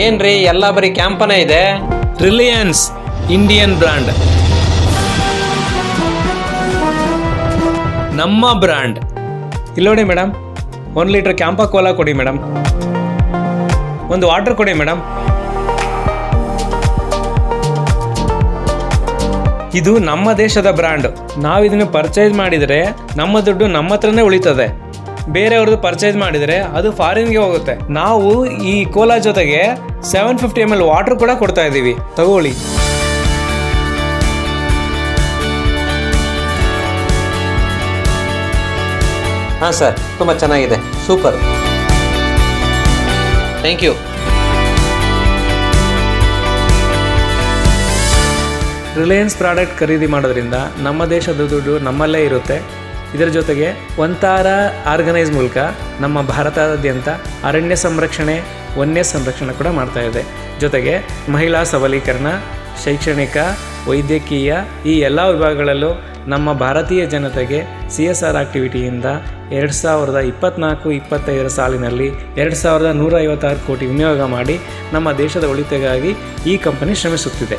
ಏನ್ರಿ ಎಲ್ಲ ಬರೀ ಕ್ಯಾಂಪನೇ ಇದೆ? ರಿಲಯನ್ಸ್ ಇಂಡಿಯನ್ ಬ್ರ್ಯಾಂಡ್, ನಮ್ಮ ಬ್ರ್ಯಾಂಡ್. ಇಲ್ಲಿ ನೋಡಿ ಮೇಡಮ್, 1 ಲೀಟರ್ ಕ್ಯಾಂಪಾ ಕೋಲಾ ಕೊಡಿ ಮೇಡಮ್, ಒಂದು ವಾಟರ್ ಕೊಡಿ ಮೇಡಮ್. ಇದು ನಮ್ಮ ದೇಶದ ಬ್ರ್ಯಾಂಡ್. ನಾವು ಇದನ್ನು ಪರ್ಚೇಸ್ ಮಾಡಿದರೆ ನಮ್ಮ ದುಡ್ಡು ನಮ್ಮ ಹತ್ರನೇ ಉಳಿತದೆ. ಬೇರೆಯವ್ರದ್ದು ಪರ್ಚೇಸ್ ಮಾಡಿದರೆ ಅದು ಫಾರಿನ್ಗೆ ಹೋಗುತ್ತೆ. ನಾವು ಈ ಕೋಲಾ ಜೊತೆಗೆ 750 ml ವಾಟರ್ ಕೂಡ ಕೊಡ್ತಾ ಇದ್ದೀವಿ, ತಗೊಳ್ಳಿ. ಹಾಂ ಸರ್, ತುಂಬ ಚೆನ್ನಾಗಿದೆ, super, thank you. Reliance product ಖರೀದಿ ಮಾಡೋದ್ರಿಂದ ನಮ್ಮ ದೇಶದ ದುಡ್ಡು ನಮ್ಮಲ್ಲೇ ಇರುತ್ತೆ. ಇದರ ಜೊತೆಗೆ ಒಂತಾರ ಆರ್ಗನೈಸ್ ಮೂಲಕ ನಮ್ಮ ಭಾರತಾದ್ಯಂತ ಅರಣ್ಯ ಸಂರಕ್ಷಣೆ, ವನ್ಯ ಸಂರಕ್ಷಣೆ ಕೂಡ ಮಾಡ್ತಾ ಇದೆ. ಜೊತೆಗೆ ಮಹಿಳಾ ಸಬಲೀಕರಣ, ಶೈಕ್ಷಣಿಕ, ವೈದ್ಯಕೀಯ ಈ ಎಲ್ಲ ವಿಭಾಗಗಳಲ್ಲೂ ನಮ್ಮ ಭಾರತೀಯ ಜನತೆಗೆ CSR ಆಕ್ಟಿವಿಟಿಯಿಂದ 2024-25 ಸಾಲಿನಲ್ಲಿ 2156 ಕೋಟಿ ವಿನಿಯೋಗ ಮಾಡಿ ನಮ್ಮ ದೇಶದ ಒಳಿತಿಗಾಗಿ ಈ ಕಂಪನಿ ಶ್ರಮಿಸುತ್ತಿದೆ.